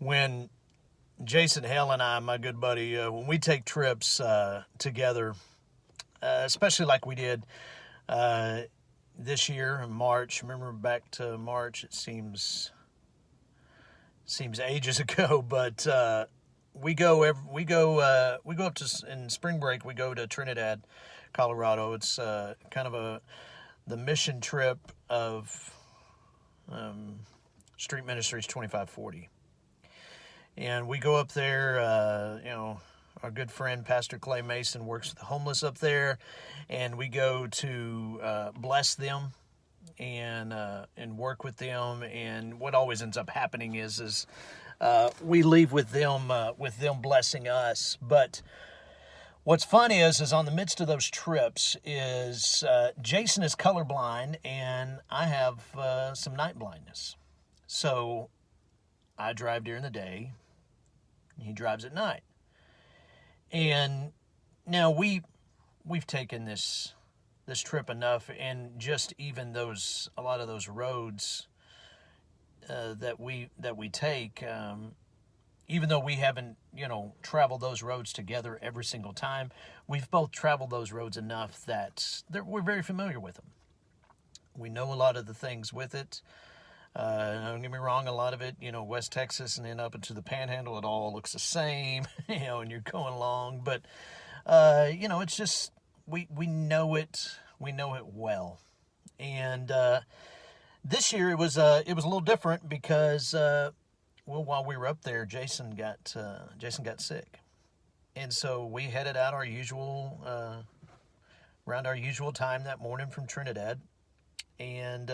when Jason Hale and I, my good buddy, when we take trips together, especially like we did uh, this year in March. Remember back to March? It seems ages ago, but we go up to in spring break. We go to Trinidad, Colorado. It's kind of the mission trip of Street Ministries 2540. And we go up there, our good friend Pastor Clay Mason works with the homeless up there, and we go to bless them and work with them. And what always ends up happening is we leave with them blessing us. But what's fun is on the midst of those trips is Jason is colorblind and I have some night blindness, so I drive during the day. He drives at night. And now we've taken this trip enough, and just even a lot of those roads that we take, even though we haven't traveled those roads together every single time, we've both traveled those roads enough that we're very familiar with them. We know a lot of the things with it. Don't get me wrong, a lot of it, West Texas and then up into the Panhandle, it all looks the same, and you're going along. But, it's just, we know it well. And this year it was a little different because, while we were up there, Jason got sick. And so we headed out around our usual time that morning from Trinidad. And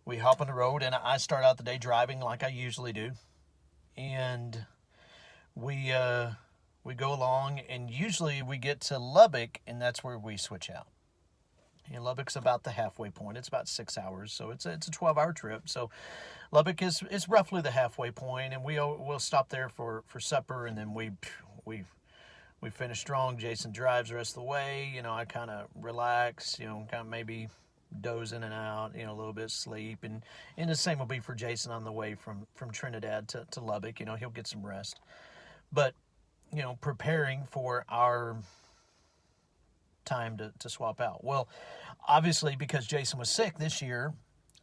we hop on the road, and I start out the day driving like I usually do. And we go along, and usually we get to Lubbock, and that's where we switch out. And Lubbock's about the halfway point. It's about 6 hours, so it's a 12-hour trip. So Lubbock is roughly the halfway point, and we'll stop there for supper, and then we finish strong. Jason drives the rest of the way. I kind of relax. Kind of maybe doze in and out, a little bit of sleep, and the same will be for Jason on the way from Trinidad to Lubbock. He'll get some rest, but preparing for our time to swap out. Well, obviously because Jason was sick this year,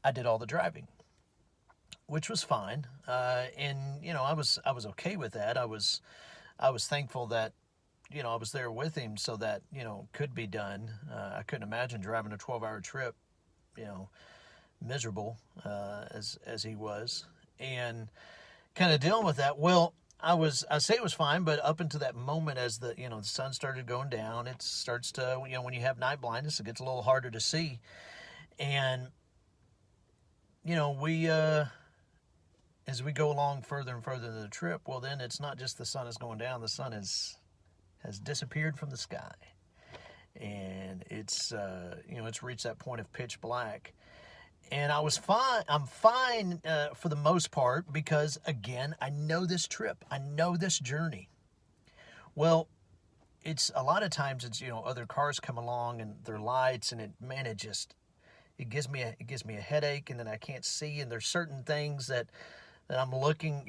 I did all the driving, which was fine, and I was okay with that. I was thankful that I was there with him so that, could be done. I couldn't imagine driving a 12-hour trip, miserable as he was, and kind of dealing with that. Well, I say it was fine, but up until that moment, as the sun started going down, it starts to, when you have night blindness, it gets a little harder to see. And, we, as we go along further and further in the trip, well, then it's not just the sun is going down, the sun has disappeared from the sky, and it's reached that point of pitch black. And I was fine. I'm fine for the most part because, again, I know this trip, I know this journey. Well, it's a lot of times it's other cars come along and their lights, and it gives me a headache, and then I can't see, and there's certain things that I'm looking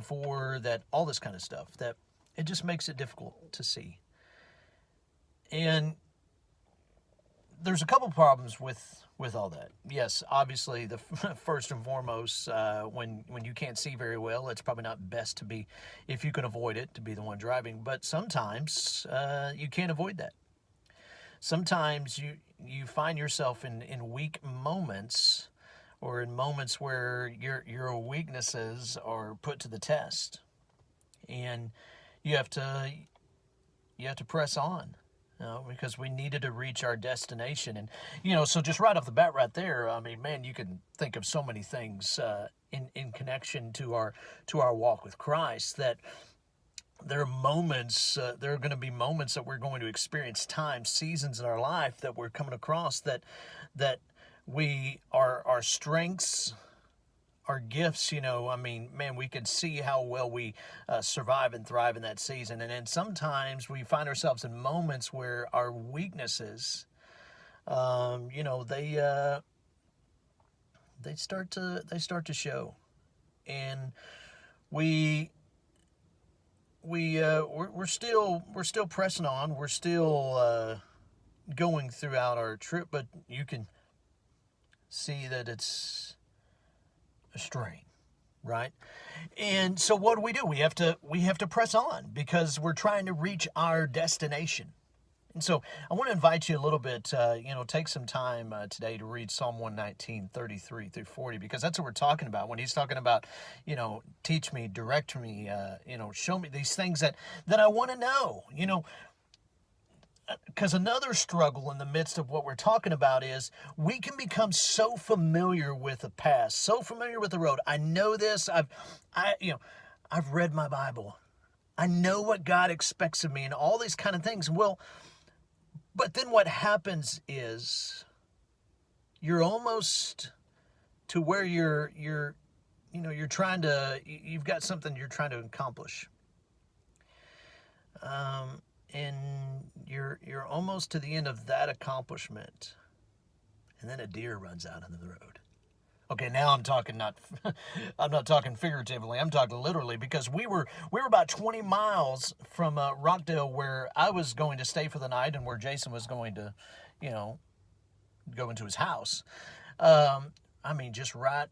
for, that all this kind of stuff, that it just makes it difficult to see. And there's a couple problems with all that. Yes, obviously, the first and foremost, when you can't see very well, it's probably not best to be, if you can avoid it, to be the one driving. But sometimes you can't avoid that. Sometimes you find yourself in weak moments, or in moments where your weaknesses are put to the test, and you have to press on, because we needed to reach our destination. And so just right off the bat, right there, I mean, man, you can think of so many things in connection to our walk with Christ, that there are moments, there are going to be moments that we're going to experience, times, seasons in our life that we're coming across that we our strengths, our gifts, I mean, man, we can see how well we survive and thrive in that season. And then sometimes we find ourselves in moments where our weaknesses, they start to show. and we we're still pressing on. We're still going throughout our trip, but you can see that it's a strain, right? And so what do? We have to press on because we're trying to reach our destination. And so I want to invite you a little bit, take some time today to read Psalm 119, 33 through 40, because that's what we're talking about when he's talking about, teach me, direct me, show me these things that I want to know, because another struggle in the midst of what we're talking about is we can become so familiar with the past, so familiar with the road. I know this. I've read my Bible. I know what God expects of me and all these kind of things. Well, but then what happens is you're almost to where you've got something you're trying to accomplish. And you're almost to the end of that accomplishment, and then a deer runs out into the road. Okay, now I'm talking I'm not talking figuratively. I'm talking literally, because we were about 20 miles from Rockdale, where I was going to stay for the night, and where Jason was going to, go into his house. Just right,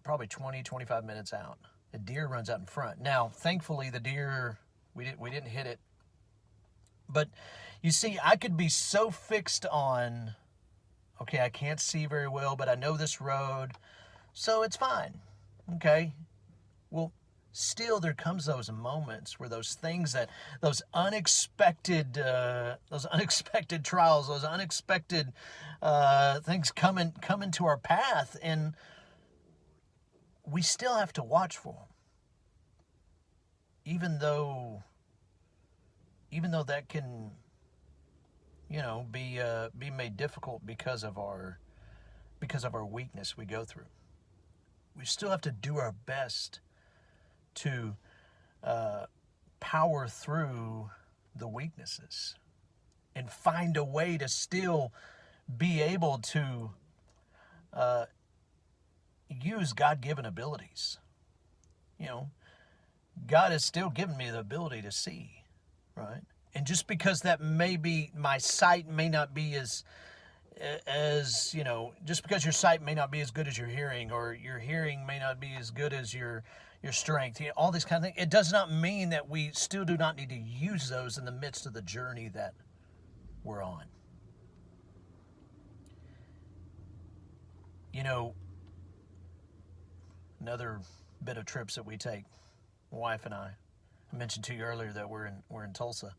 probably 20, 25 minutes out. A deer runs out in front. Now, thankfully, the deer, we didn't hit it. But you see, I could be so fixed on, okay, I can't see very well, but I know this road, so it's fine. Okay? Well, still there comes those moments where those things those unexpected trials, those unexpected things come into our path, and we still have to watch for them. Even though that can, be made difficult because of our weakness we go through. We still have to do our best to power through the weaknesses and find a way to still be able to use God-given abilities. God has still given me the ability to see. Right? And just because that my sight may not be as just because your sight may not be as good as your hearing, or your hearing may not be as good as your strength, all these kind of things, it does not mean that we still do not need to use those in the midst of the journey that we're on. Another bit of trips that we take, my wife and I mentioned to you earlier that we're in Tulsa.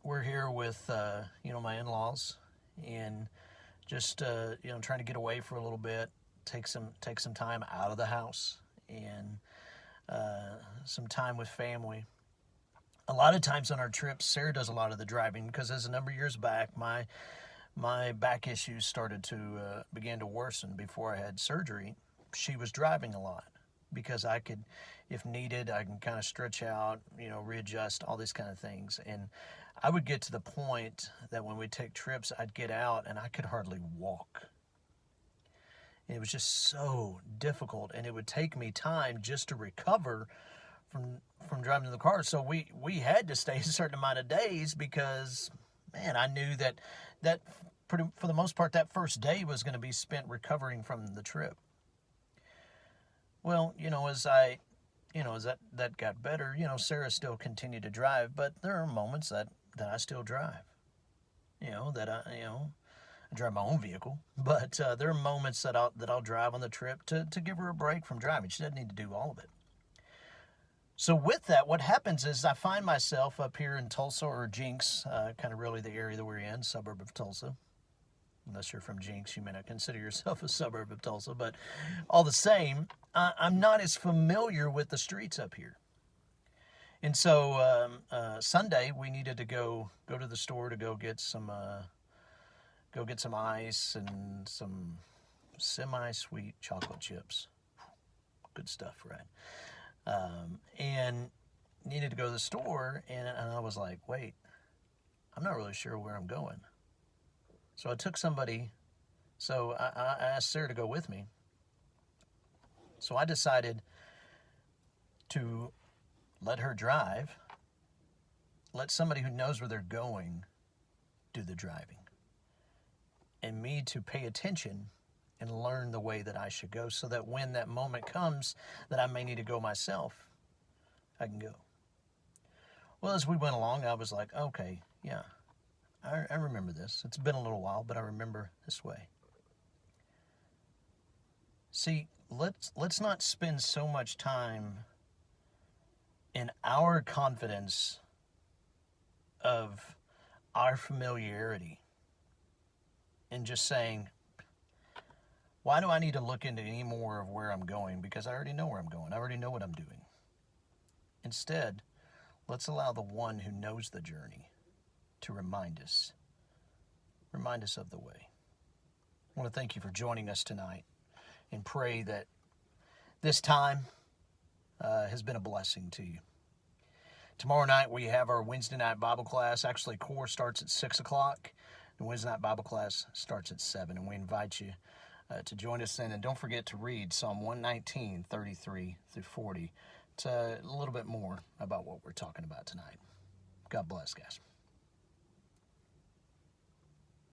We're here with my in-laws, and just trying to get away for a little bit, take some time out of the house, and some time with family. A lot of times on our trips, Sarah does a lot of the driving, because as a number of years back, my back issues started to began to worsen before I had surgery. She was driving a lot, because I could, if needed, I can kind of stretch out, readjust, all these kind of things. And I would get to the point that when we take trips, I'd get out and I could hardly walk. And it was just so difficult, and it would take me time just to recover from driving in the car. So we had to stay a certain amount of days, because, man, I knew that for the most part, that first day was going to be spent recovering from the trip. Well, as that got better, Sarah still continued to drive, but there are moments that I still drive. I drive my own vehicle, but there are moments that I'll drive on the trip to give her a break from driving. She doesn't need to do all of it. So with that, what happens is I find myself up here in Tulsa, or Jinx, kind of really the area that we're in, suburb of Tulsa. Unless you're from Jinx, you may not consider yourself a suburb of Tulsa, but all the same, I'm not as familiar with the streets up here. And so Sunday we needed to go to the store to go get some ice and some semi-sweet chocolate chips. Good stuff, right? And needed to go to the store, and I was like, wait, I'm not really sure where I'm going. So I took somebody, so I asked Sarah to go with me. So I decided to let her drive, let somebody who knows where they're going do the driving, and me to pay attention and learn the way that I should go, so that when that moment comes that I may need to go myself, I can go. Well, as we went along, I was like, okay, yeah, I remember this. It's been a little while, but I remember this way. See, let's not spend so much time in our confidence of our familiarity and just saying, why do I need to look into any more of where I'm going? Because I already know where I'm going. I already know what I'm doing. Instead, let's allow the one who knows the journey to remind us of the way. I want to thank you for joining us tonight and pray that this time has been a blessing to you. Tomorrow night we have our Wednesday night Bible class. Actually, core starts at 6 o'clock. The Wednesday night Bible class starts at 7, and we invite you to join us then. And don't forget to read Psalm 119, 33 through 40. It's a little bit more about what we're talking about tonight. God bless, guys.